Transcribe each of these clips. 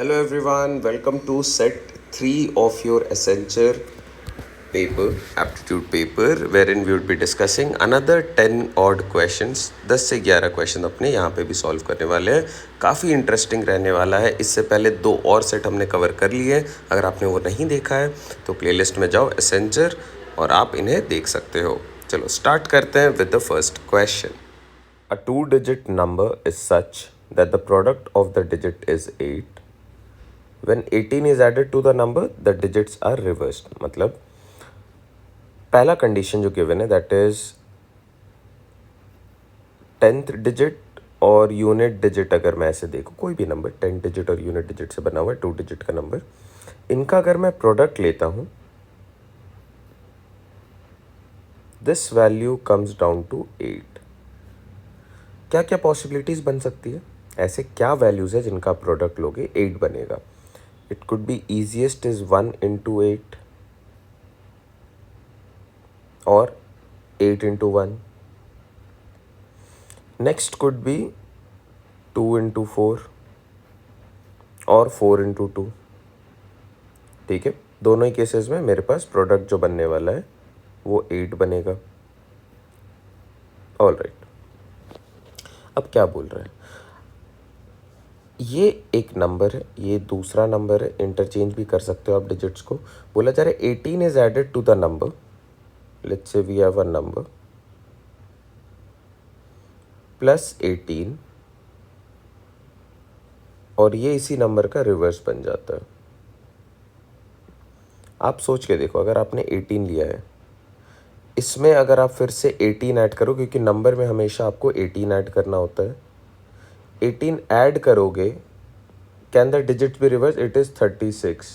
Hello everyone, welcome to set 3 of your Accenture paper, aptitude paper, wherein we would be discussing another 10 odd questions. 10 से 11 question अपने यहाँ पे भी solve करने वाले हैं. काफ़ी इंटरेस्टिंग रहने वाला है. इससे पहले 2 और सेट हमने कवर कर लिए हैं. अगर आपने वो नहीं देखा है तो प्लेलिस्ट में जाओ Accenture और आप इन्हें देख सकते हो. चलो स्टार्ट करते हैं with the first question. A two-digit number is such that the product of the digit is 8. When 18 is added to the number, the digits are reversed. मतलब पहला कंडीशन जो गिवन है दैट इज 10th डिजिट और unit digit. अगर मैं ऐसे देखूँ कोई भी नंबर 10 डिजिट और यूनिट डिजिट से बना हुआ है 2 डिजिट का नंबर, इनका अगर मैं प्रोडक्ट लेता हूँ, this value comes down to 8. क्या क्या पॉसिबिलिटीज़ बन सकती है? ऐसे क्या वैल्यूज़ है जिनका प्रोडक्ट लोगे 8 बनेगा? It could be easiest is 1 into 8 और 8 into 1. Next could be 2 into 4 और 4 इंटू 2. ठीक है, दोनों ही केसेस में मेरे पास प्रोडक्ट जो बनने वाला है वो 8 बनेगा. All right. अब क्या बोल रहा है? ये एक नंबर है, ये दूसरा नंबर है, इंटरचेंज भी कर सकते हो आप डिजिट्स को. बोला जा रहा है 18 is added to the number. Let's say we have a number plus 18 और ये इसी नंबर का रिवर्स बन जाता है. आप सोच के देखो, अगर आपने 18 लिया है, इसमें अगर आप फिर से 18 ऐड करो, क्योंकि नंबर में हमेशा आपको 18 ऐड करना होता है. 18 ऐड करोगे, can the digit be reverse? It is 36.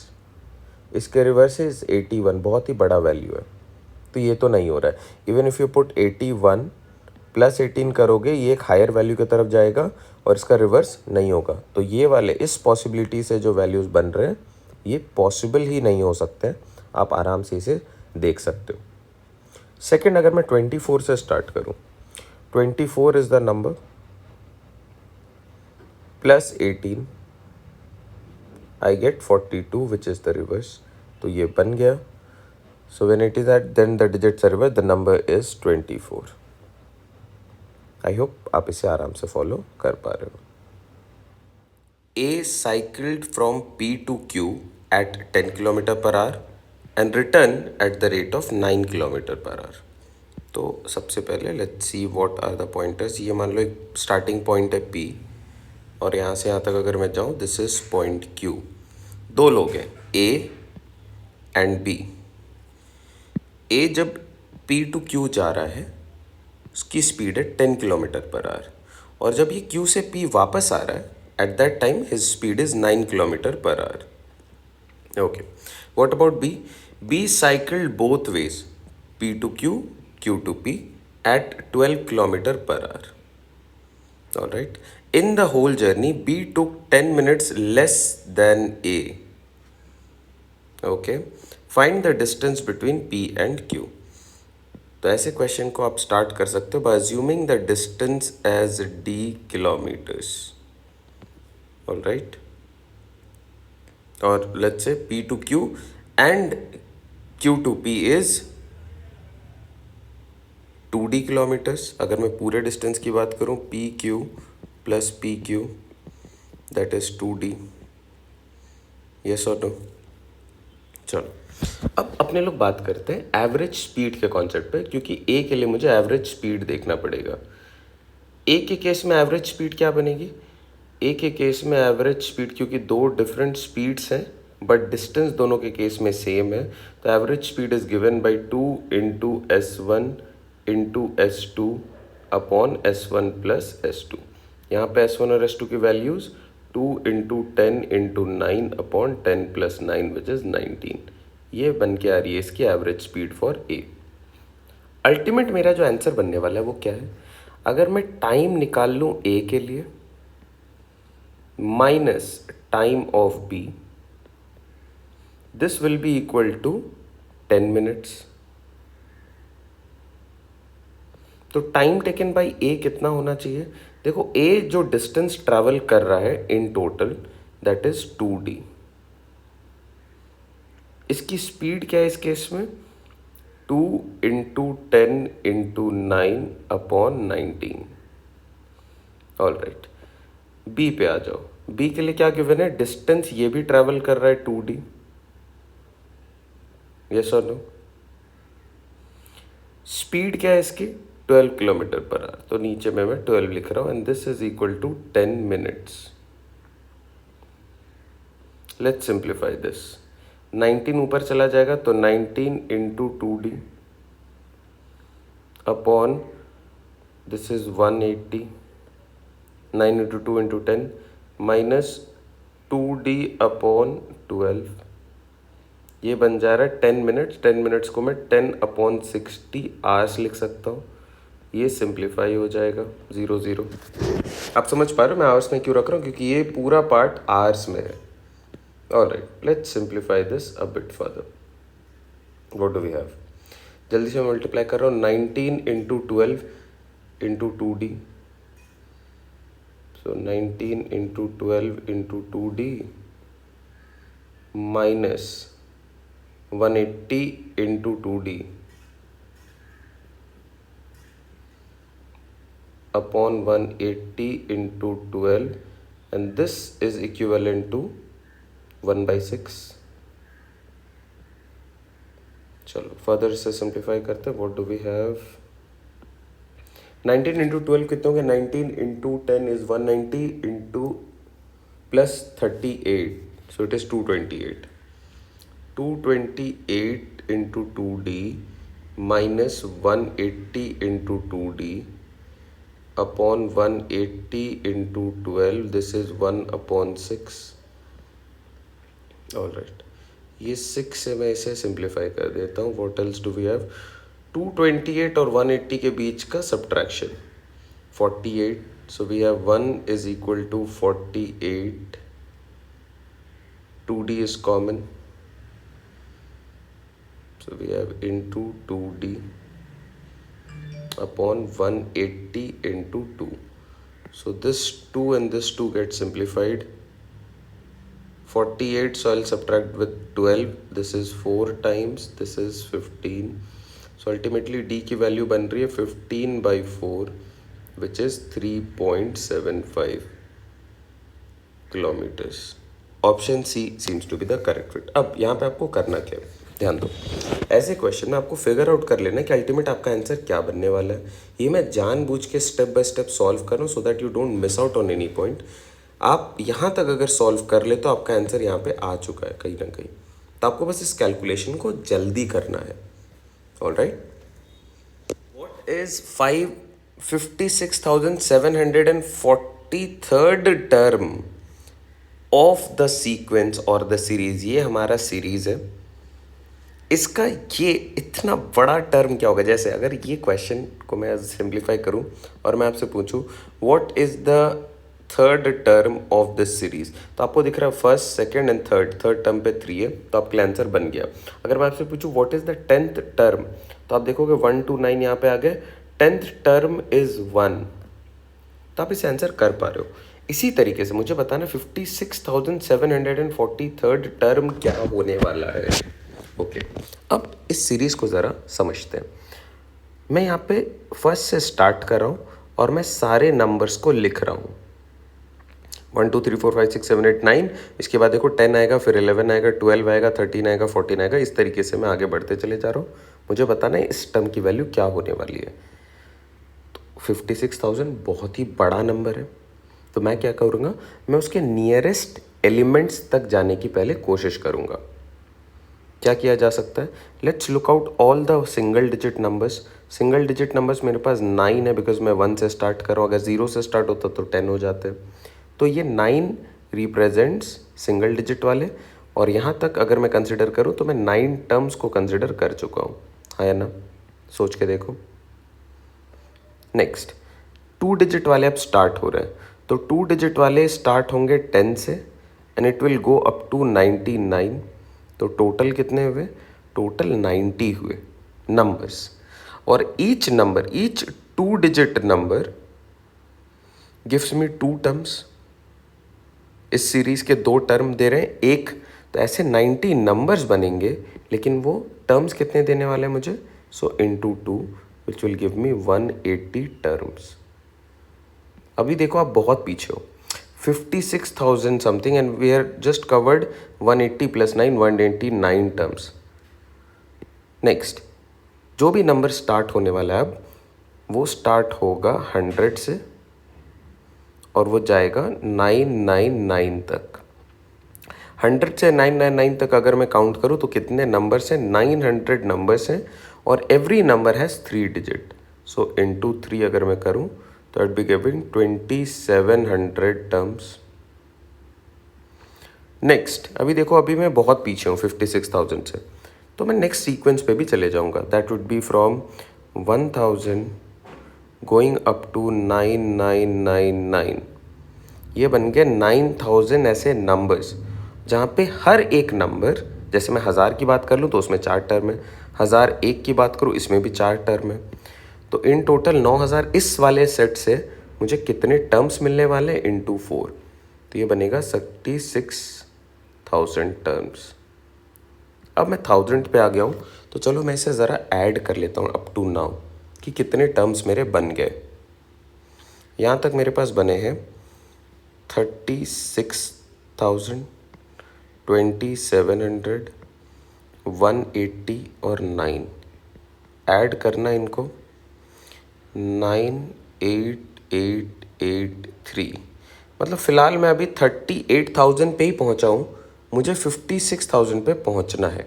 इसके रिवर्स इज 81. बहुत ही बड़ा वैल्यू है, तो ये तो नहीं हो रहा है. Even if you put 81 plus 18 करोगे, ये एक हायर वैल्यू की तरफ जाएगा और इसका रिवर्स नहीं होगा. तो ये वाले इस पॉसिबिलिटी से जो वैल्यूज़ बन रहे हैं ये पॉसिबल ही नहीं हो सकते हैं. आप आराम से इसे देख सकते हो. सेकंड, अगर मैं 24 से स्टार्ट करूं, 24 is the number plus 18, I get 42 which is the reverse. तो ये बन गया. So when it is that then the digits are reverse, the number is 24. I hope आप इसे आराम से फॉलो कर पा रहे हो. A cycled from P to Q at 10 km per hour and returned at the rate of 9 km per hour. तो सबसे पहले let's see what are the pointers. ये मान लो एक स्टार्टिंग पॉइंट है P और यहाँ से यहाँ तक अगर मैं जाऊँ, दिस इज पॉइंट Q. दो लोग हैं A एंड B. A जब P टू Q जा रहा है, उसकी स्पीड है 10 किलोमीटर पर आवर, और जब ये Q से P वापस आ रहा है, at that time his speed is 9 kilometer per hour. Okay, what about B? B cycled both ways, P to Q, Q to P, at 12 kilometer per hour. All right. In the whole journey, B took 10 minutes less than A. Okay. Find the distance between P and Q. तो ऐसे question को आप start कर सकते हो by assuming the distance as D kilometres. All right, or let's say P to Q and Q to P is 2D kilometres. अगर मैं पूरे डिस्टेंस की बात करूं, PQ plus PQ that is 2D. Yes और नो? चलो अब अपने लोग बात करते हैं एवरेज स्पीड के कॉन्सेप्ट पे, क्योंकि A के लिए मुझे एवरेज स्पीड देखना पड़ेगा. A के केस में एवरेज स्पीड क्या बनेगी? ए के केस में एवरेज स्पीड, क्योंकि दो डिफरेंट स्पीड्स हैं बट डिस्टेंस दोनों के केस में सेम है, तो average speed is given by 2 into S1 into S2 upon S1 plus S2. यहाँ पे S1 और S2 की values 2 into 10 into 9 upon 10 plus 9 which is 19. ये बन के आ रही है इसकी average speed for a. Ultimate मेरा जो आंसर बनने वाला है वो क्या है? अगर मैं टाइम निकाल लूँ ए के लिए minus time of B, this will be equal to 10 minutes. तो टाइम टेकन बाई A कितना होना चाहिए? देखो A जो डिस्टेंस ट्रैवल कर रहा है in total, that is 2D। इसकी स्पीड क्या है इस केस में? 2 into 10 into 9 upon 19। All right, B पे आ जाओ। बी के लिए क्या गिवन है? डिस्टेंस ये भी ट्रैवल कर रहा है 2D, यस और नो? स्पीड क्या है इसकी? 12 किलोमीटर पर आवर, तो नीचे में मैं 12 लिख रहा हूं and this is equal to 10 minutes. Let's simplify this. 19 ऊपर चला जाएगा तो 19 into 2D upon this is 180, 9 into 2 into 10 minus 2D upon 12, ये बन जा रहा है 10 मिनट्स। 10 मिनट्स को मैं 10 अपॉन 60 आवर्स लिख सकता हूँ। ये सिंप्लीफाई हो जाएगा 0 0। आप समझ पा रहे हो मैं आवर्स में क्यों रख रहा हूँ? क्योंकि ये पूरा पार्ट आवर्स में है। All right, let's simplify this a bit further. What do we have? जल्दी से मल्टीप्लाई कर रहा हूँ। 19 into 12 into 2D, so 19 into 12 into 2D minus 180 into 2D upon 180 into 12 and this is equivalent to 1/6। चलो further इसे simplify करते हैं। What do we have? 19 into 12 कितने होंगे? 19 into 10 is 190 into plus 38, so it is 228। 228 into 2D minus 180 into 2D upon 180 into 12, this is 1/6। All right, ये 6 से मैं इसे सिंप्लीफाई कर देता हूँ। What else do we have? 228 और 180 के बीच का subtraction 48, so we have 1 is equal to 48। 2D is common, so we have into 2D upon 180 into 2. So this 2 and this 2 get simplified. 48, so I'll subtract with 12. This is 4 times, this is 15. So ultimately D की value बन रही है 15/4 which is 3.75 kilometers. Option C seems to be the correct fit. अब यहाँ पे आपको करना क्या है, ध्यान दो। ऐसे क्वेश्चन में आपको फिगर आउट कर लेना कि अल्टीमेट आपका आंसर क्या बनने वाला है। ये मैं जानबूझ के स्टेप बाय स्टेप सॉल्व कर रहा हूँ so that you don't miss out on any point. आप यहाँ तक अगर सॉल्व कर ले तो आपका आंसर यहाँ पे आ चुका है कहीं ना कहीं, तो आपको बस इस कैलकुलेशन को जल्दी करना है। Alright, what is 56,743rd term of the sequence और द सीरीज? ये हमारा सीरीज है, इसका ये इतना बड़ा टर्म क्या होगा? जैसे अगर ये क्वेश्चन को मैं सिंप्लीफाई करूं और मैं आपसे पूछूं what is the third term of this series, तो आपको दिख रहा है first second and third term पे 3 है, तो आपका आंसर बन गया। अगर मैं आपसे पूछूं what is the 10th term, तो आप देखोगे 1 2 9 यहाँ पे आ गए, 10th टर्म इज 1, तो आप इसे आंसर कर पा रहे हो। इसी तरीके से मुझे बताना 56,743rd टर्म क्या होने वाला है। ओके, अब इस सीरीज़ को ज़रा समझते हैं। मैं यहाँ पे फर्स्ट से स्टार्ट कर रहा हूँ और मैं सारे नंबर्स को लिख रहा हूँ। 1 2 3 4 5 6 7 8 9, इसके बाद देखो 10 आएगा, फिर 11 आएगा, 12 आएगा, 13 आएगा, 14 आएगा। इस तरीके से मैं आगे बढ़ते चले जा रहा हूँ। मुझे बताना है इस टर्म की वैल्यू क्या होने वाली है। 56,000 बहुत ही बड़ा नंबर है, तो मैं क्या करूँगा, मैं उसके नियरेस्ट एलिमेंट्स तक जाने की पहले कोशिश करूँगा। क्या किया जा सकता है? Let's look out all the single digit numbers. Single digit numbers मेरे पास 9 है बिकॉज मैं 1 से स्टार्ट कर रहा हूँ। अगर 0 से स्टार्ट होता तो 10 हो जाते। तो ये 9 रिप्रेजेंट्स सिंगल डिजिट वाले, और यहाँ तक अगर मैं कंसिडर करूँ तो मैं 9 टर्म्स को कंसिडर कर चुका हूँ, हाँ या ना? सोच के देखो। नेक्स्ट 2 डिजिट वाले अब स्टार्ट हो रहे हैं, तो 2 डिजिट वाले स्टार्ट होंगे 10 से and it will go up to 99। तो टोटल कितने हुए? टोटल 90 हुए नंबर्स, और each 2 digit number gives me 2 terms. इस सीरीज़ के 2 टर्म दे रहे हैं, एक तो ऐसे 90 नंबर्स बनेंगे, लेकिन वो टर्म्स कितने देने वाले हैं मुझे? So into 2 which will give me 180 terms. अभी देखो आप बहुत पीछे हो, 56,000 something and we are just covered 180 + 9 189 terms. Next जो भी नंबर स्टार्ट होने वाला है अब, वो स्टार्ट होगा 100 से और वो जाएगा 999 तक। 100 से 999 तक अगर मैं काउंट करूँ तो कितने नंबर्स हैं? 900 नंबर्स हैं और every number has 3 digit. So into 3 अगर मैं करूँ तो it be giving 2700 terms. Next अभी देखो, अभी मैं बहुत पीछे हूँ 56,000 से, तो मैं नेक्स्ट सीक्वेंस पे भी चले जाऊँगा। That would be from 1000 going up to 9999। ये बन गए 9000 ऐसे नंबर्स, जहाँ पे हर एक नंबर, जैसे मैं 1000 की बात कर लूँ तो उसमें 4 टर्म है, 1001 की बात करूँ इसमें भी 4 टर्म है, तो इन टोटल 9000 इस वाले सेट से मुझे कितने टर्म्स मिलने वाले हैं? इंटू 4, तो ये बनेगा 36,000 टर्म्स। अब मैं 1000 पे आ गया हूँ, तो चलो मैं इसे ज़रा ऐड कर लेता हूँ अप टू नाउ कि कितने टर्म्स मेरे बन गए। यहाँ तक मेरे पास बने हैं 36,000, 2700, 180 और 9। ऐड करना इनको, 98883। मतलब फ़िलहाल मैं अभी 38,000 पे ही पहुँचा हूँ, मुझे 56,000 पे पहुँचना है।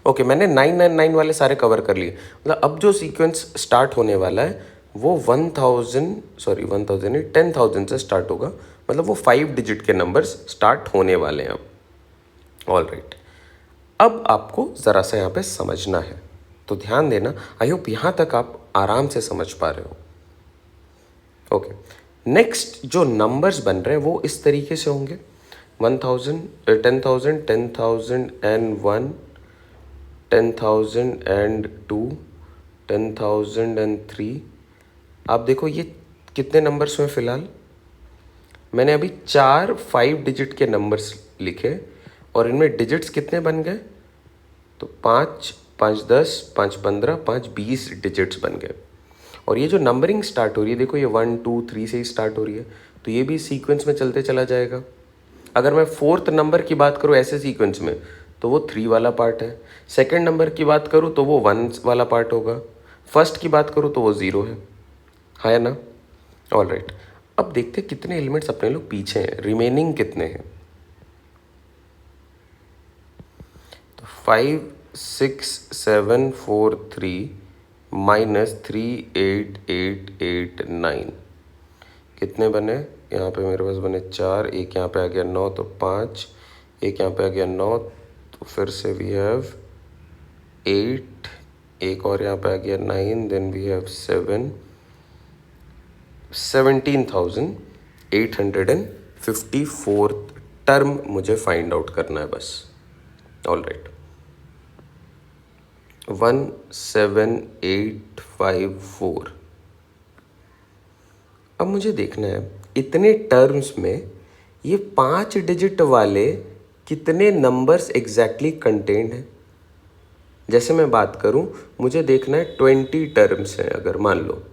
ओके, मैंने 999 वाले सारे कवर कर लिए। मतलब अब जो सीक्वेंस स्टार्ट होने वाला है वो 10,000 से स्टार्ट होगा। मतलब वो 5 डिजिट के नंबर्स स्टार्ट होने वाले हैं अब। ऑल राइट, अब आपको ज़रा सा यहाँ पे समझना है, तो ध्यान देना। आई होप यहाँ तक आप आराम से समझ पा रहे हो। ओके, नेक्स्ट जो नंबर्स बन रहे हैं वो इस तरीके से होंगे, 1000, 10,000, 10,001, 10,002, 10,003। आप देखो ये कितने नंबर्स हुए फ़िलहाल? मैंने अभी 4 5 डिजिट के नंबर्स लिखे और इनमें डिजिट्स कितने बन गए? तो 5 5 10, 5 15, 5 20 डिजिट्स बन गए। और ये जो नंबरिंग स्टार्ट हो रही है, देखो ये 1 2 3 से ही स्टार्ट हो रही है, तो ये भी सीक्वेंस में चलते चला जाएगा। अगर मैं 4th नंबर की बात करूँ ऐसे सीक्वेंस में, तो वो 3 वाला पार्ट है। सेकंड नंबर की बात करूँ तो वो 1 वाला पार्ट होगा। फर्स्ट की बात करूँ तो वो 0 है ना? ऑल राइट, अब देखते हैं कितने एलिमेंट्स अपने लोग पीछे हैं, रिमेनिंग कितने हैं। तो 5 6 7 4 3 माइनस 38889 कितने बने? यहाँ पे मेरे पास बने 4, एक यहाँ पे आ गया 9 तो 5, एक यहाँ पे आ गया 9 तो फिर से वी हैव 8, एक और यहाँ पे आ गया 9, देन वी हैव 7, 17,854 टर्म मुझे फाइंड आउट करना है बस। All right, 17854। अब मुझे देखना है इतने टर्म्स में ये 5 डिजिट वाले कितने नंबर्स एग्जैक्टली कंटेंड हैं। जैसे मैं बात करूं, मुझे देखना है 20 टर्म्स हैं अगर मान लो,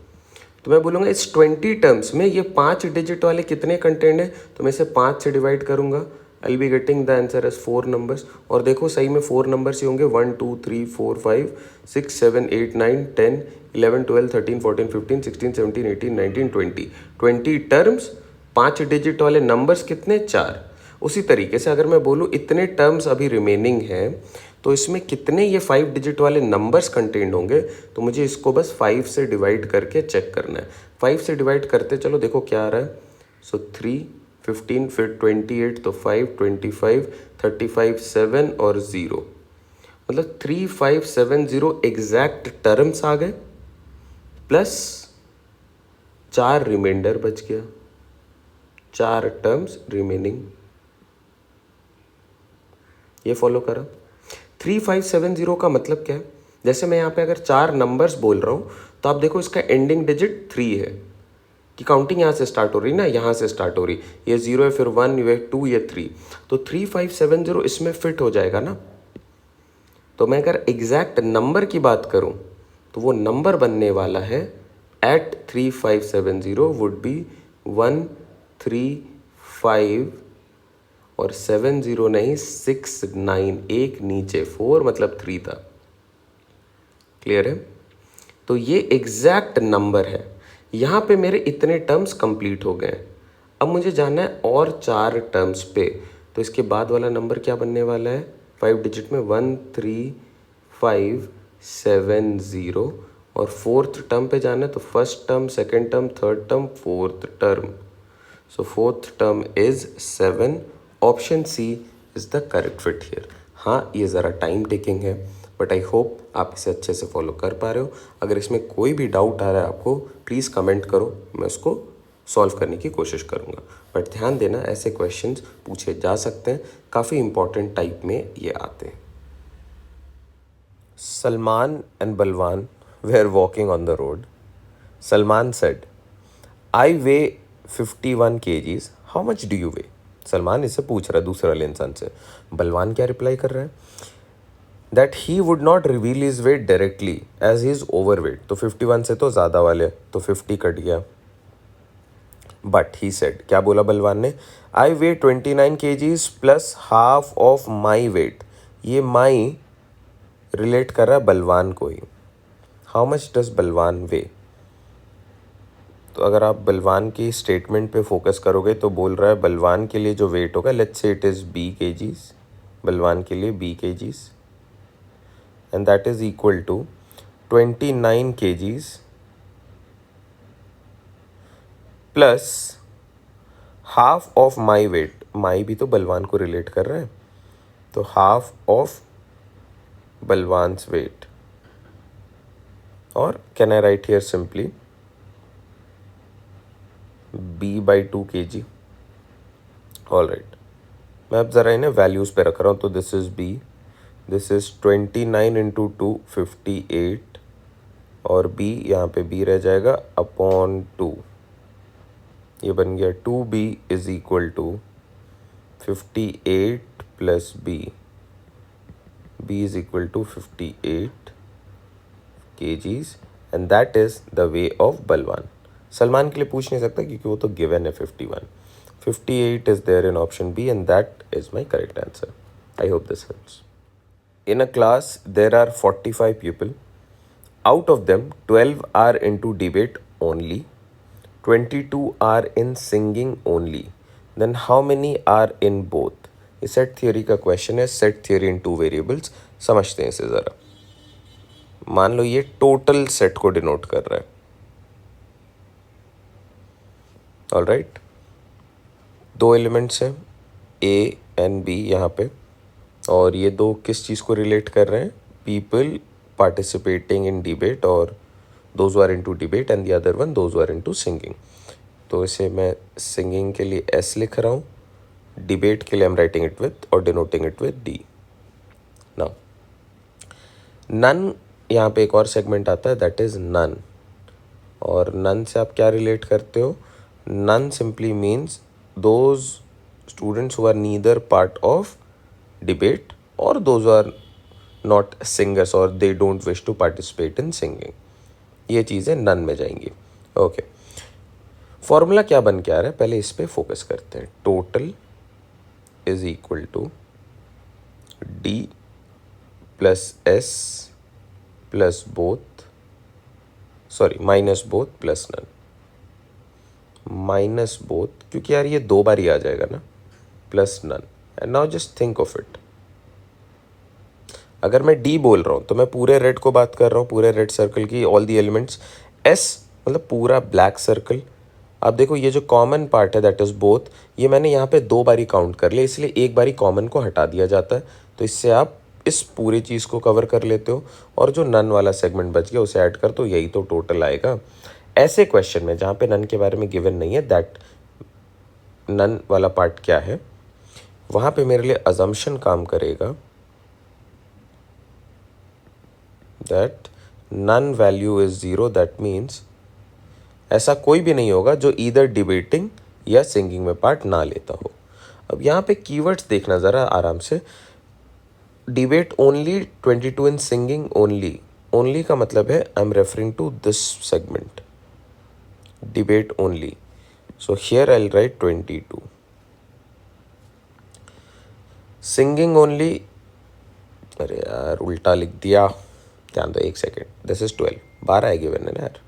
तो मैं बोलूँगा इस 20 टर्म्स में ये 5 डिजिट वाले कितने कंटेंड हैं, तो मैं इसे 5 से डिवाइड करूँगा। I will be getting the answer as 4 numbers. और देखो सही में 4 नंबर्स ही होंगे, 1 2 3 4 5 6 7 8 9 10 11 12 13 14 15 16 17 18 19 20 20 टर्म्स, 5 डिजिट वाले नंबर्स कितने? 4। उसी तरीके से अगर मैं बोलूँ इतने टर्म्स अभी रिमेनिंग हैं, तो इसमें कितने ये 5 डिजिट वाले नंबर्स कंटेंड होंगे, तो मुझे इसको बस 5 से डिवाइड करके चेक करना है। 5 से डिवाइड करते चलो, देखो क्या आ रहा है। सो 3 15 फिर 28 तो 5 25 35 7 और 0, मतलब 3570 एग्जैक्ट टर्म्स आ गए, प्लस 4 रिमाइंडर बच गया, 4 टर्म्स रिमेनिंग। ये फॉलो करा। 3570 का मतलब क्या है? जैसे मैं यहाँ पे अगर 4 नंबर्स बोल रहा हूँ, तो आप देखो इसका एंडिंग डिजिट 3 है, कि काउंटिंग यहाँ से स्टार्ट हो रही ना, यहाँ से स्टार्ट हो रही, ये 0 है, फिर 1, ये 2, ये 3, तो 3570 इसमें फिट हो जाएगा ना। तो मैं अगर एग्जैक्ट नंबर की बात करूँ तो वो नंबर बनने वाला है एट 3570 वुड बी 135 और 70 नहीं 69, एक नीचे 4 मतलब 3 था। क्लियर है? तो ये एग्जैक्ट नंबर है। यहाँ पे मेरे इतने टर्म्स कंप्लीट हो गए। अब मुझे जाना है और 4 टर्म्स पे, तो इसके बाद वाला नंबर क्या बनने वाला है 5 डिजिट में 13570, और फोर्थ टर्म पे जाना है तो first term, second term, third term, fourth term. So fourth term is 7। Option C is the correct fit here. हाँ, ये ज़रा टाइम टेकिंग है, बट आई होप आप इसे अच्छे से फॉलो कर पा रहे हो। अगर इसमें कोई भी डाउट आ रहा है आपको, प्लीज़ कमेंट करो, मैं उसको सॉल्व करने की कोशिश करूँगा। बट ध्यान देना, ऐसे क्वेश्चंस पूछे जा सकते हैं, काफ़ी इंपॉर्टेंट टाइप में ये आते हैं। Salman and Balwan were walking on the road. Salman said, I weigh 51 kgs. How much do you weigh? Salman इससे पूछ रहा है दूसरे वाले इंसान से। बलवान क्या रिप्लाई कर रहा है? That he would not reveal his weight directly as he is overweight. तो 51 से तो ज़्यादा वाले, तो 50 कट गया। बट ही सेड, क्या बोला बलवान ने? आई वे 29 kgs plus half of my wait. ये माई रिलेट कर रहा है बलवान को ही। हाउ मच डज बलवान वे? तो अगर आप बलवान की स्टेटमेंट पे फोकस करोगे तो बोल रहा है बलवान के लिए जो वेट होगा, let's say it is B kgs, बलवान के लिए B kgs, and that is equal to 29 kgs plus half of my weight. My भी तो बलवान को रिलेट कर रहा है, तो हाफ ऑफ बलवान्स वेट, और can I write here simply B/2 kg। All right, मैं अब ज़रा इन्हें वैल्यूज़ पे रख रहा हूँ। तो this is B, this is 29 into 2 58, और B यहाँ पे B रह जाएगा अपॉन 2। ये बन गया 2B is equal to 58 plus B। B is equal to 58 kgs, and that is the weight of Balwan. Salman के लिए पूछ नहीं सकता क्योंकि वो तो गिवन है 51। 58 is there in option B, and that is my correct answer. I hope this helps. In a class, there are 45 people. Out of them, 12 are into debate only, 22 are in singing only. Then how many are in both? ये set theory का question है, set theory इन 2 variables. समझते हैं इसे ज़रा। मान लो ये total set को डिनोट कर रहा है। ऑल राइट, 2 एलिमेंट्स हैं A एंड B यहाँ पे, और ये 2 किस चीज़ को रिलेट कर रहे हैं? पीपल पार्टिसिपेटिंग इन डिबेट, और those are into debate, and the other one those are into singing. तो इसे मैं सिंगिंग के लिए S लिख रहा हूँ, डिबेट के लिए I am writing it with और denoting it with D। Now none, यहाँ पे एक और सेगमेंट आता है, दैट इज़ नन। और नन से आप क्या रिलेट करते हो? None simply means those students who are neither part of debate or those who are not singers or they don't wish to participate in singing. ये चीज़ें नन में जाएंगी। ओके, फॉर्मूला क्या बन के आ रहा है, पहले इस पे फोकस करते हैं। Total is equal to D plus S plus both, sorry minus both plus none. Minus both, क्योंकि यार ये 2 बार ही आ जाएगा ना, plus none. And now just think of it, अगर मैं D बोल रहा हूँ तो मैं पूरे रेड को बात कर रहा हूँ, पूरे रेड सर्कल की, ऑल दी एलिमेंट्स। S मतलब पूरा ब्लैक सर्कल। अब देखो ये जो कॉमन पार्ट है दैट इज़ बोथ, ये मैंने यहाँ पे 2 बारी काउंट कर लिया, इसलिए एक बारी कॉमन को हटा दिया जाता है। तो इससे आप इस पूरी चीज़ को कवर कर लेते हो, और जो नन वाला सेगमेंट बच गया उसे ऐड कर, तो यही तो टोटल आएगा। ऐसे क्वेश्चन में जहाँ पे नन के बारे में गिवन नहीं है, दैट नन वाला पार्ट क्या है, वहाँ पे मेरे लिए अजम्पशन काम करेगा that none value is 0, that means ऐसा कोई भी नहीं होगा जो ईदर डिबेटिंग या सिंगिंग में पार्ट ना लेता हो। अब यहाँ पे कीवर्ड्स देखना ज़रा आराम से। Debate only, 22 in singing only. Only का मतलब है I am referring to this segment, debate only. So here I will write 22। Singing only, अरे यार उल्टा लिख दिया, ध्यान दो एक सेकेंड। दिस इज 12, 12 है गिवन है ना यार,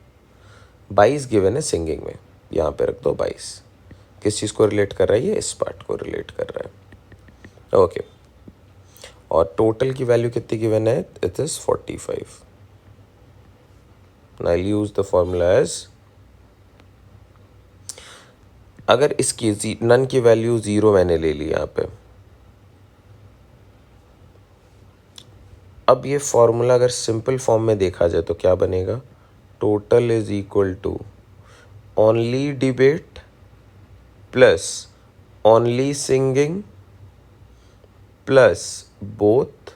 22 गिवन है सिंगिंग में, यहाँ पे रख दो 22। किस चीज़ को रिलेट कर रहा है ये? इस पार्ट को रिलेट कर रहा है। ओके, और टोटल की वैल्यू कितनी गिवन है? It is 45। I will use the formula as, अगर इसकी नन की वैल्यू 0 मैंने ले ली यहाँ पे, अब ये फॉर्मूला अगर सिंपल फॉर्म में देखा जाए तो क्या बनेगा? Total is equal to only debate plus only singing plus both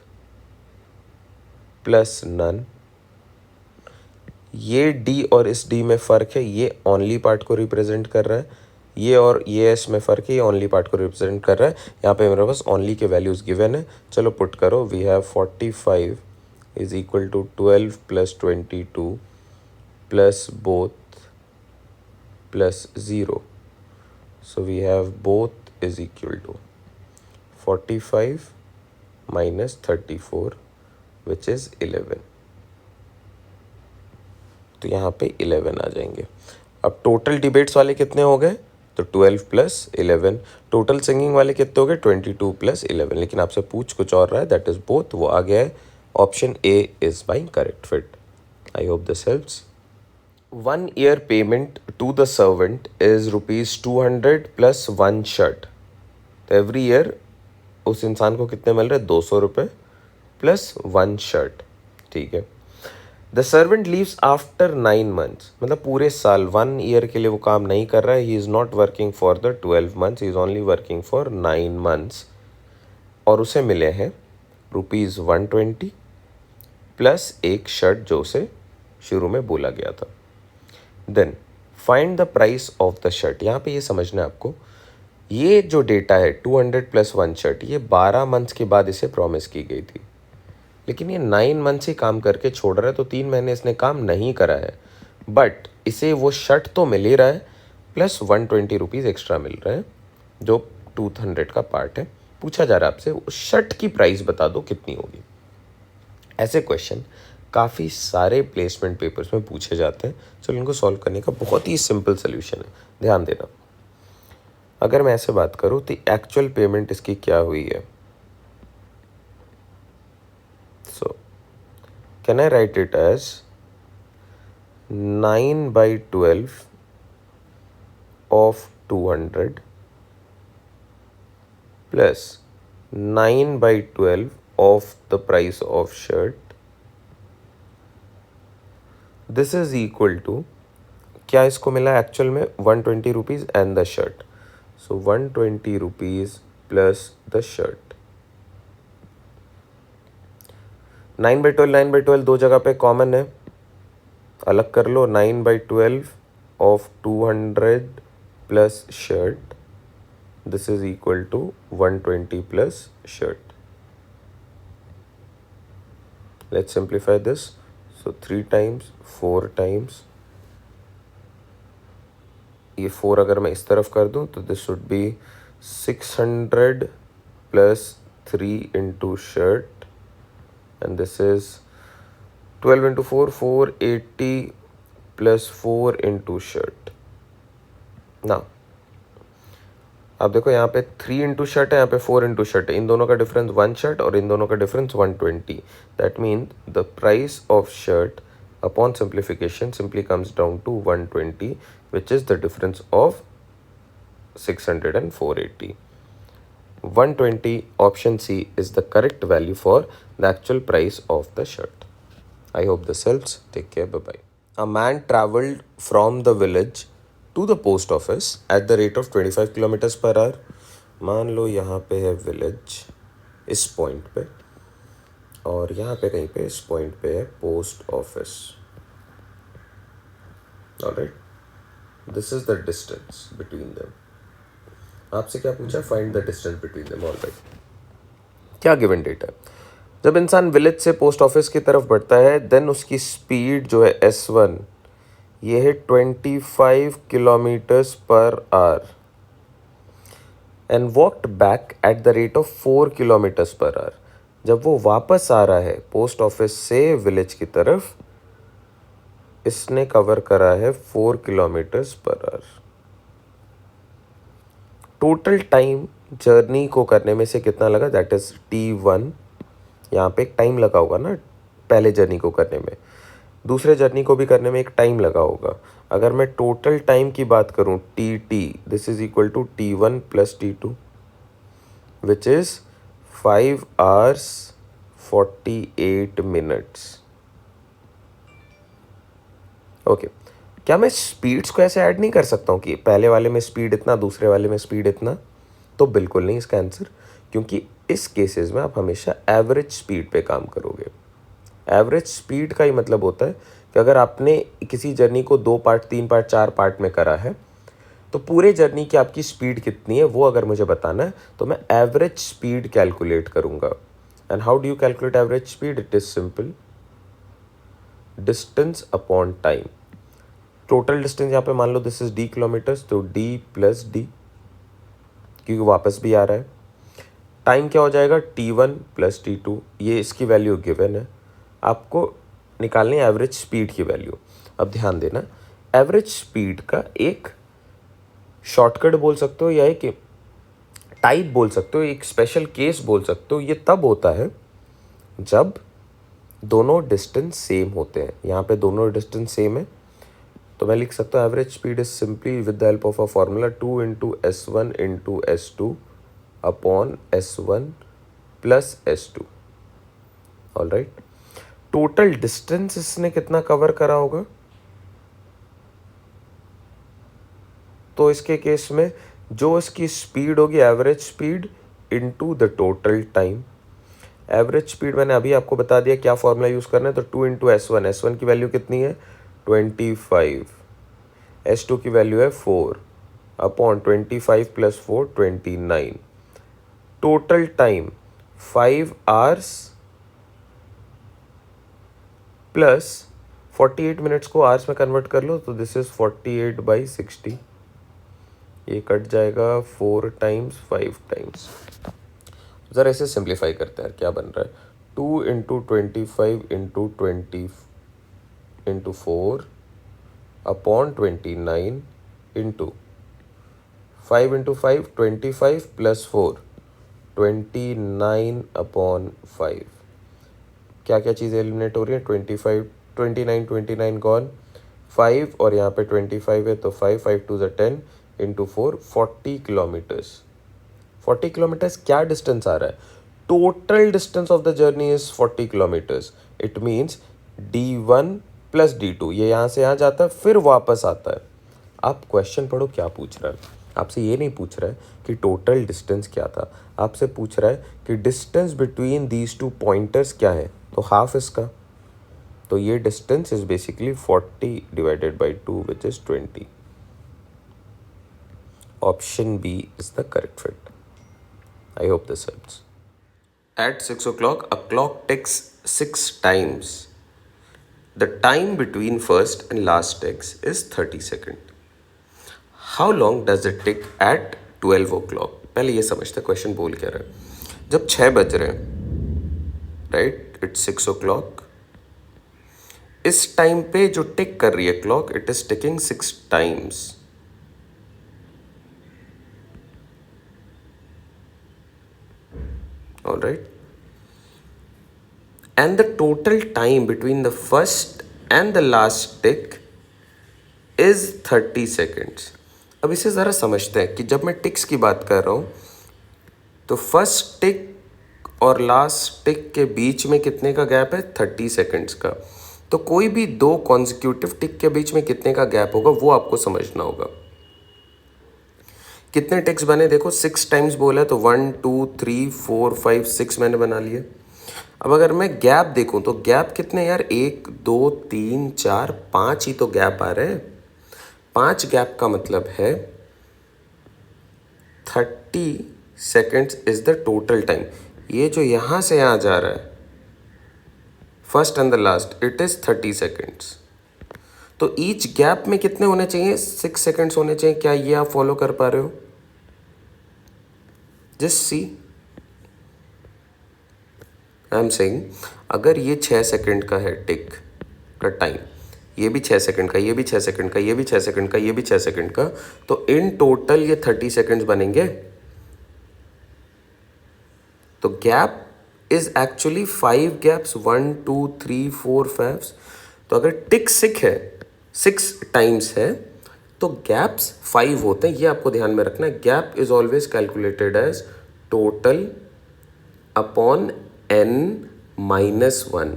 plus none. ये डी और इस डी में फ़र्क है, ये ओनली पार्ट को रिप्रेजेंट कर रहा है, ये और ये एस में फ़र्क है, ये ओनली पार्ट को रिप्रेजेंट कर रहा है। यहाँ पे मेरे पास ओनली के वैल्यूज़ गिवन है। चलो पुट करो, we have 45 is equal to 12 plus 22 plus both plus 0। So we have both is equal to 45 minus 34 which is 11। तो यहाँ पे 11 आ जाएंगे। अब टोटल डिबेट्स वाले कितने हो गए? तो 12 प्लस 11। टोटल सिंगिंग वाले कितने हो गए? 22 प्लस 11। लेकिन आपसे पूछ कुछ और रहा है, दैट इज़ बोथ, वो आ गया है। Option A is my correct fit. I hope this helps. 1 year payment to the servant is ₹200 plus 1 shirt. तो एवरी ईयर उस इंसान को कितने मिल रहे हैं? 200 रुपये प्लस 1 शर्ट। ठीक है। The servant leaves after 9 months, मतलब पूरे साल, 1 year के लिए वो काम नहीं कर रहा है। He is not working for the 12 months, he is only working for 9 months। और उसे मिले हैं ₹120 प्लस एक शर्ट जो उसे शुरू में बोला गया था। Then find the price of the shirt. यहाँ पे ये समझना है आपको, ये जो डेटा है 200 प्लस 1 शर्ट, ये 12 months के बाद इसे प्रॉमिस की गई थी, लेकिन ये 9 months ही काम करके छोड़ रहा है, तो 3 महीने इसने काम नहीं करा है। बट इसे वो शर्ट तो मिल ही रहा है, प्लस 120 रुपीज़ एक्स्ट्रा मिल रहा है, जो 200 का पार्ट है। पूछा जा रहा है आपसे, उस शर्ट की प्राइस बता दो कितनी होगी। ऐसे क्वेश्चन काफ़ी सारे प्लेसमेंट पेपर्स में पूछे जाते हैं। चलो इनको सॉल्व करने का बहुत ही सिंपल सोल्यूशन है, ध्यान देना। अगर मैं ऐसे बात करूँ तो एक्चुअल पेमेंट इसकी क्या हुई है? So can I write it as 9/12 of 200 plus 9/12 of the price of shirt. This is equal to, क्या इसको मिला एक्चुअल में? 120 rupees and the shirt. So 120 rupees plus the shirt. 9/12 दो जगह पे कॉमन है, अलग कर लो। 9/12 of 200 plus shirt, this is equal to 120 plus shirt. Let's simplify this. So 3 times 4 times, ये 4 अगर मैं इस तरफ कर दूं तो this should be 600 plus 3 into shirt, and this is 12 into 4, 480 plus 4 into shirt. ना अब देखो, यहाँ पे 3 इंटू शर्ट है, यहाँ पे 4 इंटू शर्ट है। इन दोनों का डिफरेंस 1 शर्ट और इन दोनों का difference 120। That mean the price of shirt upon simplification simply comes down to 120, which is the difference of 600 and 480. 120, option C, is the correct value for the actual price of the shirt. I hope this helps. Take care. Bye bye. A man traveled from the village to the post office at the rate of 25 kilometers per hour. मान लो यहाँ पे है village इस point पे, और यहाँ पे कहीं पे इस पॉइंट पे है post office. Alright, this is the distance between them. आपसे क्या पूछा? Find the distance between them. Alright, क्या गिवन डेटा है? जब इंसान विलेज से पोस्ट ऑफिस की तरफ बढ़ता है देन उसकी स्पीड जो है S1 ये है 25 kilometres per hour and walked back at the rate of 4 kilometres per hour. जब वो वापस आ रहा है पोस्ट ऑफिस से विलेज की तरफ, इसने कवर करा है 4 kilometres per hour. Total time journey को करने में से कितना लगा? That is T1। यहाँ पे एक टाइम लगा होगा ना पहले जर्नी को करने में, दूसरे जर्नी को भी करने में एक टाइम लगा होगा। अगर मैं टोटल टाइम की बात करूँ TT, this is equal to T1 plus T2 which is 5 hours 48 minutes। Okay, क्या मैं स्पीड्स को ऐसे ऐड नहीं कर सकता हूँ कि पहले वाले में स्पीड इतना, दूसरे वाले में स्पीड इतना? तो बिल्कुल नहीं इसका आंसर, क्योंकि इस केसेस में आप हमेशा एवरेज स्पीड पे काम करोगे। एवरेज स्पीड का ही मतलब होता है कि अगर आपने किसी जर्नी को 2 पार्ट, 3 पार्ट, 4 पार्ट में करा है तो पूरे जर्नी की आपकी स्पीड कितनी है वो अगर मुझे बताना है तो मैं एवरेज स्पीड कैलकुलेट करूँगा। And how do you calculate average speed? It is simple, distance upon time. Total distance यहाँ पे मान लो दिस इज D किलोमीटर्स, तो D प्लस D, क्योंकि वापस भी आ रहा है। टाइम क्या हो जाएगा? T1 प्लस T2, ये इसकी वैल्यू गिवन है, आपको निकालनी है एवरेज स्पीड की वैल्यू। अब ध्यान देना, एवरेज स्पीड का एक शॉर्टकट बोल सकते हो या एक टाइप बोल सकते हो, एक स्पेशल केस बोल सकते हो। ये तब होता है जब दोनों डिस्टेंस सेम होते हैं। यहाँ पे दोनों डिस्टेंस सेम है तो मैं लिख सकता हूँ average speed is simply with the help of a formula 2 into S1 into S2 upon S1 plus S2। Alright, total distance इसने कितना कवर करा होगा? तो इसके केस में जो इसकी स्पीड होगी average speed into the total time. Average speed मैंने अभी आपको बता दिया क्या फॉर्मूला यूज़ करना है, तो 2 इंटू S1, S1 की वैल्यू कितनी है? 25, S2 की वैल्यू है 4 upon 25 plus 4 29। Total time 5 hours plus 48 minutes को आवर्स में कन्वर्ट कर लो तो दिस इज 48/60। ये कट जाएगा 4 टाइम्स 5 टाइम्स। ज़रा इसे सिंप्लीफाई करते हैं, क्या बन रहा है? 2 into 25 into 20 into 4 upon 29 into 5 into 5 25 plus 4 29 upon 5। क्या क्या चीज़ें एलिमिनेट हो रही है? 25 29 29 गॉन, 5 और यहाँ पे 25 है तो 5 5 2 ज़ा 10 इंटू 4 40 किलोमीटर्स। 40 किलोमीटर्स क्या डिस्टेंस आ रहा है? Total distance of the journey is 40 kilometres. It means D1 plus D2 ये यहाँ से यहाँ जाता है फिर वापस आता है। आप क्वेश्चन पढ़ो क्या पूछ रहा है। आपसे ये नहीं पूछ रहा है कि टोटल डिस्टेंस क्या था, आपसे पूछ रहा है कि distance between these two pointers क्या है, तो हाफ इसका। तो ये distance is basically 40 divided by 2 which is 20। Option B is the correct fit. I hope this helps. At 6 o'clock, a clock ticks 6 times. The time between first and last ticks is 30 seconds. How long does it tick at 12 o'clock? पहले ये समझते question बोल क्या रहा है। जब 6 बज रहे हैं, राइट, इट्स 6 o'clock, इस टाइम पे जो टिक कर रही है clock, it is ticking 6 times. All right, and the total time between the first and the last tick is 30 seconds. अब इसे ज़रा समझते हैं कि जब मैं टिक्स की बात कर रहा हूँ तो फर्स्ट टिक और लास्ट टिक के बीच में कितने का गैप है? 30 सेकेंड्स का। तो कोई भी दो कॉन्जिक्यूटिव टिक के बीच में कितने का गैप होगा वो आपको समझना होगा। कितने टिक्स बने देखो, 6 टाइम्स बोला है तो 1 2 3 4 5 6 मैंने बना लिए। अब अगर मैं गैप देखूं तो गैप कितने यार, 1 2 3 4 5 ही तो गैप आ रहे हैं। 5 गैप का मतलब है 30 seconds is the total time. ये जो यहाँ से यहाँ जा रहा है first and the last, it is 30 seconds. तो ईच गैप में कितने होने चाहिए? 6 सेकेंड्स होने चाहिए। क्या ये आप फॉलो कर पा रहे हो? Just see, I am saying अगर ये 6 सेकेंड का है टिक का टाइम, ये भी 6 सेकेंड का, ये भी 6 सेकेंड का, ये भी 6 सेकेंड का, ये भी 6 सेकेंड का, तो इन टोटल ये 30 सेकेंड्स बनेंगे। तो गैप इज एक्चुअली 5 गैप्स, 1 2 3 4 5। तो अगर टिक 6 टाइम्स है तो गैप्स 5 होते हैं। ये आपको ध्यान में रखना है। Gap is always calculated as total upon n-1।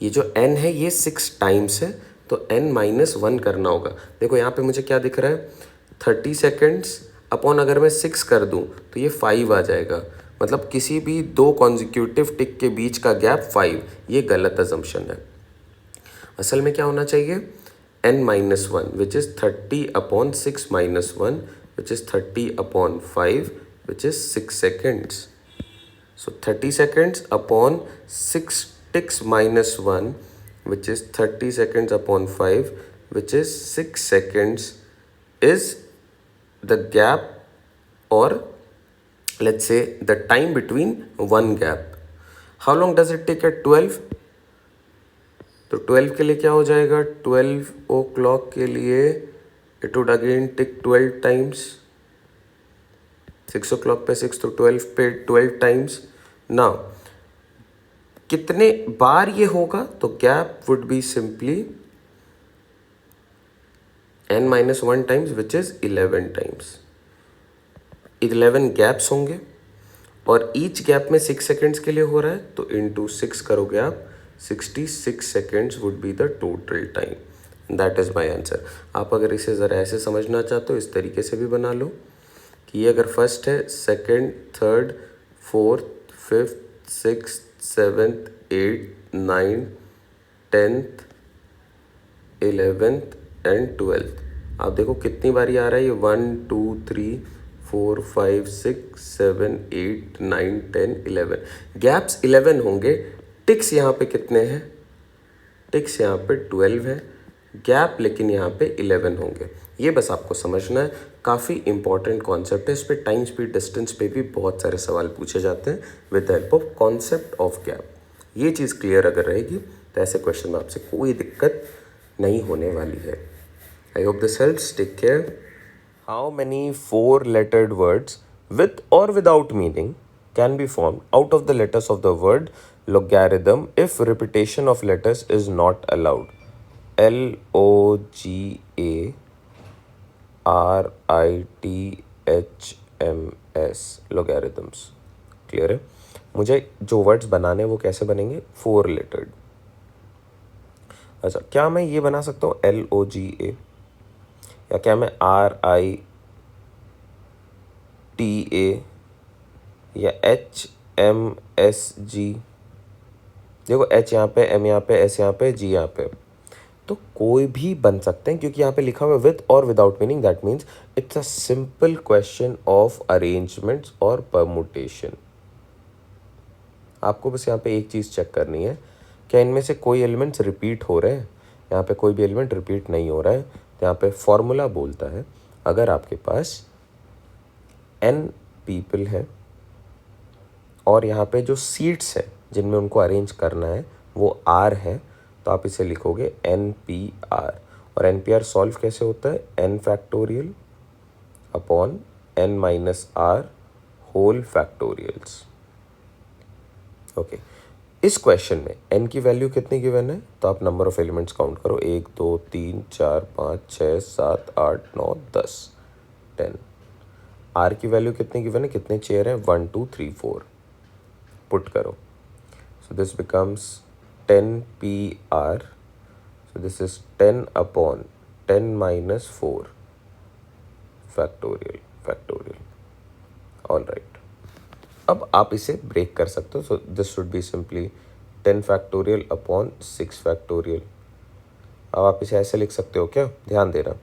ये जो n है ये 6 टाइम्स है, तो n-1 करना होगा। देखो यहाँ पे मुझे क्या दिख रहा है, 30 सेकेंड्स अपॉन अगर मैं 6 कर दूँ तो ये 5 आ जाएगा। मतलब किसी भी 2 कॉन्जिक्यूटिव टिक के बीच का गैप 5। ये गलत अजम्पशन है। असल में क्या होना चाहिए, n-1 which is 30 upon 6 minus 1 which is 30 upon 5 which is 6 seconds. So 30 seconds upon 6 ticks minus 1 which is 30 seconds upon 5 which is 6 seconds is the gap, or let's say the time between one gap. How long does it take at 12? तो 12 के लिए क्या हो जाएगा, 12 o'clock के लिए it would again tick 12 times। 6 o'clock पे 6 तो 12 पे 12 times। नाउ कितने बार ये होगा, तो gap would be simply n-1 times which is 11 times. 11 gaps होंगे और ईच गैप में 6 सेकेंड्स के लिए हो रहा है, तो इंटू 6 करोगे आप, 66 seconds would be the total time. That is my answer. आप अगर इसे ज़रा ऐसे समझना चाहते हो इस तरीके से भी बना लो कि ये अगर फर्स्ट है, second, third, fourth, fifth, sixth, seventh, eighth, ninth, tenth, 11th and 12th। आप देखो कितनी बारी आ रहा है ये, 1 2 3 4 5 6 7 8 9 10 11। गैप्स 11 होंगे। टिक्स यहाँ पे कितने हैं, टिक्स यहाँ पे 12 है, गैप लेकिन यहाँ पे 11 होंगे। ये बस आपको समझना है। काफ़ी इंपॉर्टेंट कॉन्सेप्ट है। इस पर टाइम स्पीड डिस्टेंस पे भी बहुत सारे सवाल पूछे जाते हैं with the help of concept of gap. ये चीज़ क्लियर अगर रहेगी तो ऐसे क्वेश्चन में आपसे कोई दिक्कत नहीं होने वाली है। I hope this helps. Take care. How many 4-lettered words with or without meaning can be formed out of the letters of the word logarithm if repetition of letters is not allowed? LOGARITHMS, logarithms। Clear है? मुझे जो words बनाने वो कैसे बनेंगे, 4-lettered। अच्छा, क्या मैं ये बना सकता हूँ LOGA, या क्या मैं RITA या HMSG? देखो H यहाँ पे, M यहाँ पे, S यहाँ पे, G यहाँ पे, तो कोई भी बन सकते हैं क्योंकि यहाँ पे लिखा हुआ है विद और without meaning. That means it's a simple question of arrangements और परमुटेशन। आपको बस यहाँ पे एक चीज़ चेक करनी है, क्या इनमें से कोई एलिमेंट्स रिपीट हो रहे हैं? यहाँ पे कोई भी एलिमेंट रिपीट नहीं हो रहा है। तो यहाँ पे फॉर्मूला बोलता है अगर आपके पास n पीपल है और यहाँ पे जो सीट्स हैं जिनमें उनको अरेंज करना है वो r है, तो आप इसे लिखोगे NPR। और NPR सॉल्व कैसे होता है, n factorial upon n minus r whole factorials. Okay, इस क्वेश्चन में n की वैल्यू कितनी गिवन है, तो आप नंबर ऑफ एलिमेंट्स काउंट करो, 1 2 3 4 5 6 7 8 9 10 10। r की वैल्यू कितनी गिवन है, कितने चेयर हैं, 1 2 3 4। पुट करो, so this becomes 10PR। So this is 10 upon 10 minus 4 factorial factorial. All right, अब आप इसे ब्रेक कर सकते हो। So this should be simply 10 factorial upon 6 factorial. अब आप इसे ऐसे लिख सकते हो क्या, ध्यान देना।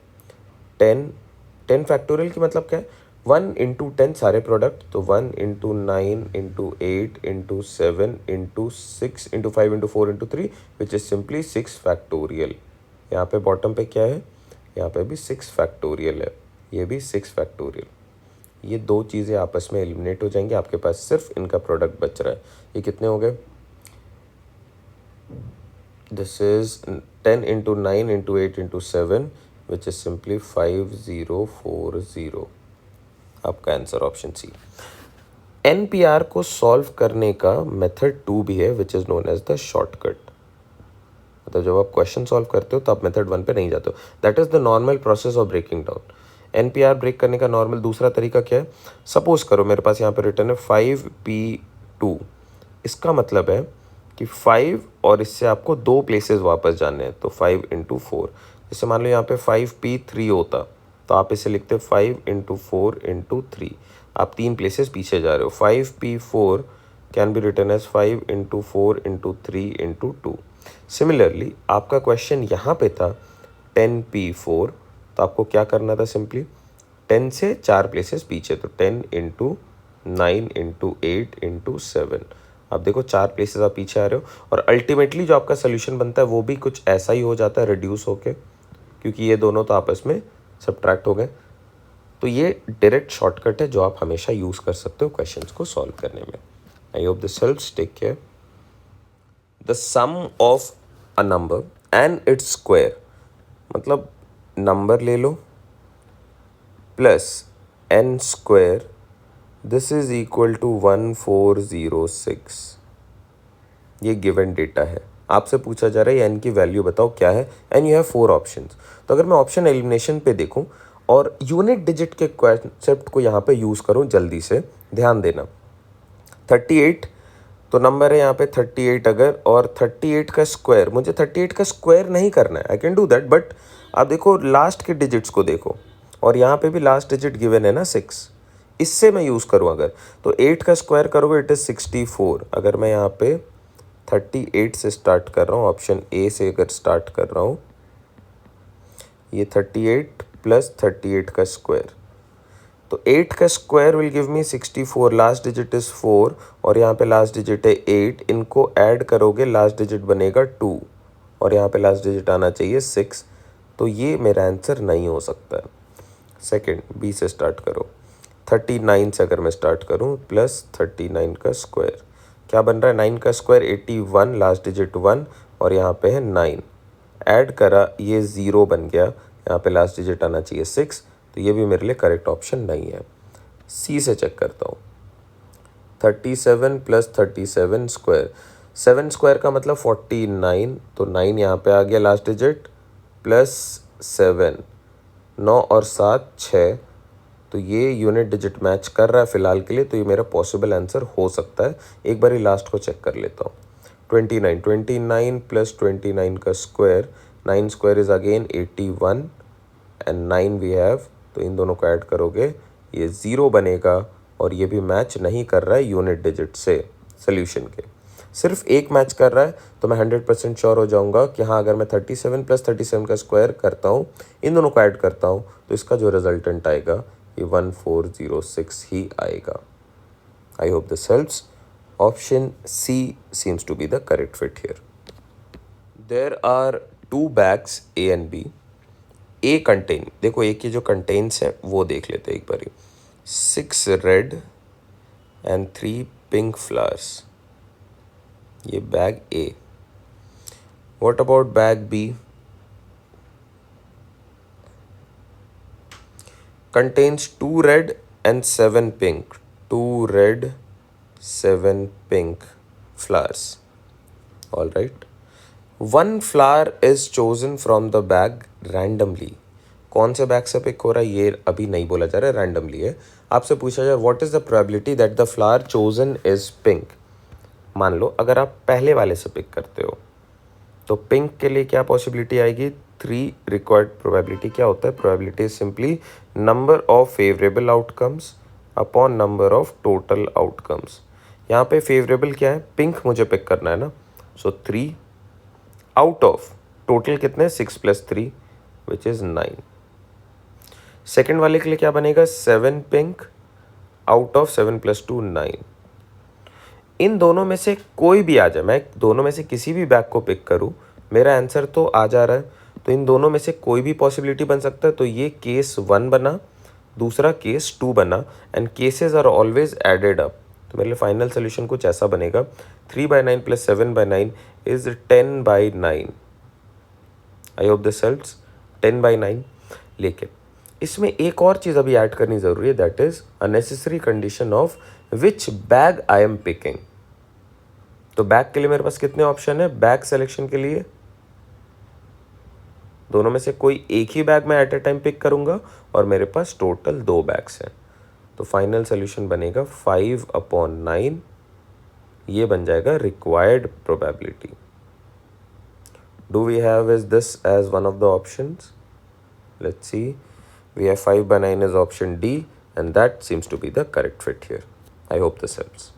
10 फैक्टोरियल की मतलब क्या है, 1 इंटू 10 सारे प्रोडक्ट, तो 1 into 9 into 8 into 7 into 6 into 5 into 4 into 3 which is simply 6 factorial. यहाँ पे बॉटम पे क्या है, यहाँ पे भी 6 फैक्टोरियल है, ये भी 6 फैक्टोरियल। ये दो चीज़ें आपस में एलिमिनेट हो जाएंगी, आपके पास सिर्फ इनका प्रोडक्ट बच रहा है। ये कितने हो गए, this is 10 into 9 into 8 into 7 which is simply 5040। आपका आंसर ऑप्शन सी। NPR को सॉल्व करने का मेथड 2 भी है which is known as the shortcut. मतलब जब आप क्वेश्चन सॉल्व करते हो तो आप मेथड 1 पे नहीं जाते हो, that is the normal process of breaking down. NPR break करने का नॉर्मल दूसरा तरीका क्या है, सपोज करो मेरे पास यहाँ पे रिटर्न है 5P2, इसका मतलब है कि 5 और इससे आपको 2 प्लेसेस वापस जाने हैं, तो 5 इंटू 4। जैसे मान लो यहाँ पे 5P3 होता तो आप इसे लिखते 5 इंटू 4 इंटू 3, आप 3 प्लेसेस पीछे जा रहे हो। 5P4 can be written as 5 into 4 into 3 into 2। Similarly आपका क्वेश्चन यहाँ पे था 10P4, तो आपको क्या करना था, सिंपली 10 से 4 प्लेसेस पीछे, तो 10 इंटू 9 इंटू 8 इंटू 7। आप देखो 4 प्लेसेस आप पीछे आ रहे हो, और अल्टीमेटली जो आपका सोल्यूशन बनता है वो भी कुछ ऐसा ही हो जाता है रिड्यूस होके, क्योंकि ये दोनों तो आपस में सब्ट्रैक्ट हो गए। तो ये डायरेक्ट शॉर्टकट है जो आप हमेशा यूज़ कर सकते हो क्वेश्चंस को सॉल्व करने में। I hope this helps, take care. The sum of a number and its square, मतलब नंबर ले लो plus n square, this is equal to 1406। ये गिवन डेटा है, आपसे पूछा जा रहा है n की वैल्यू बताओ क्या है, एंड यू हैव 4 ऑप्शंस। तो अगर मैं ऑप्शन एलिमिनेशन पे देखूं और यूनिट डिजिट के कॉन्सेप्ट को यहाँ पे यूज़ करूँ, जल्दी से ध्यान देना। 38 तो नंबर है यहाँ पे 38, अगर, और 38 का स्क्वायर, मुझे 38 का स्क्वायर नहीं करना है, I can do that, but आप देखो लास्ट के डिजिट्स को देखो, और यहाँ पे भी लास्ट डिजिट गिवन है ना 6, इससे मैं यूज़ करूँ अगर, तो 8 का स्क्वायर करोगे इट इज़ 64। अगर मैं यहाँ पे 38 से स्टार्ट कर रहा हूँ, ऑप्शन ए से अगर स्टार्ट कर रहा हूँ, ये 38 प्लस 38 का स्क्वायर, तो 8 का square will give me 64, last digit is 4 और यहाँ पे लास्ट डिजिट है 8, इनको ऐड करोगे लास्ट डिजिट बनेगा 2 और यहाँ पे लास्ट डिजिट आना चाहिए 6, तो ये मेरा आंसर नहीं हो सकता है। सेकंड, बी से स्टार्ट करो, 39 से अगर मैं स्टार्ट करूँ प्लस 39 का स्क्वायर, क्या बन रहा है, 9 का स्क्वायर 81, लास्ट डिजिट 1 और यहाँ पे है 9, ऐड करा ये 0 बन गया, यहाँ पे लास्ट डिजिट आना चाहिए 6, तो ये भी मेरे लिए करेक्ट ऑप्शन नहीं है। सी से चेक करता हूँ, 37 प्लस 37 स्क्वायर, 7 स्क्वायर का मतलब 49, तो 9 यहाँ पे आ गया लास्ट डिजिट, प्लस 7, 9 और 7 6, तो ये यूनिट डिजिट मैच कर रहा है फ़िलहाल के लिए, तो ये मेरा पॉसिबल आंसर हो सकता है। एक बार ही लास्ट को चेक कर लेता हूँ, 29 प्लस 29 का square, 9 square is again 81 and 9 we have, तो इन दोनों को ऐड करोगे ये 0 बनेगा, और ये भी मैच नहीं कर रहा है यूनिट डिजिट से सोल्यूशन के, सिर्फ एक मैच कर रहा है, तो मैं 100% श्योर हो जाऊंगा कि हाँ, अगर मैं 37 प्लस 37 का स्क्वायर करता हूँ, इन दोनों को ऐड करता हूँ, तो इसका जो रिजल्टेंट आएगा ये 1406 ही आएगा। I hope this helps. Option C seems to be the correct fit here. There are 2 bags A and B. A contain, देखो ए के जो कंटेन्स हैं वो देख लेते हैं एक बार, 6 रेड एंड 3 पिंक फ्लावर्स, ये bag A. What about bag B, contains 2 red and 7 pink, 2 red 7 pink flowers, all right, 1 flower is chosen from the bag randomly। कौन से बैग से पिक हो रहा है ये अभी नहीं बोला जा रहा है, रैंडमली है। आपसे पूछा जाए what is the probability that the flower chosen is pink. मान लो अगर आप पहले वाले से पिक करते हो तो पिंक के लिए क्या पॉसिबिलिटी आएगी, 3 रिक्वायर्ड प्रोबेबिलिटी क्या होता है, probability is simply number of favourable outcomes upon number of total outcomes. यहाँ पे फेवरेबल क्या है, पिंक मुझे पिक करना है ना, सो 3 आउट ऑफ टोटल कितने 6 + 3 विच इज़ 9। सेकेंड वाले के लिए क्या बनेगा 7 पिंक आउट ऑफ 7 + 2 9। इन दोनों में से कोई भी आ जाए, मैं दोनों में से किसी भी बैग को पिक करूँ, मेरा आंसर तो आ जा रहा है। तो इन दोनों में से कोई भी पॉसिबिलिटी बन सकता है। तो ये केस 1 बना, दूसरा केस 2 बना, and cases are always added up. तो मेरे लिए फाइनल सोल्यूशन कुछ ऐसा बनेगा 3/9 + 7/9 is 10/9। I hope this helps. 10/9। लेकिन इसमें एक और चीज़ अभी ऐड करनी ज़रूरी है, that is unnecessary condition of which bag I am picking. तो बैग के लिए मेरे पास कितने ऑप्शन है बैग सिलेक्शन के लिए? दोनों में से कोई एक ही बैग मैं एट ए टाइम पिक करूंगा और मेरे पास टोटल 2 बैग्स हैं। तो फाइनल सोल्यूशन बनेगा 5/9। ये बन जाएगा required probability. Do we have is this as one of the options? Let's see. We have 5/9 as option D, and that seems to be the correct fit here. I hope this helps.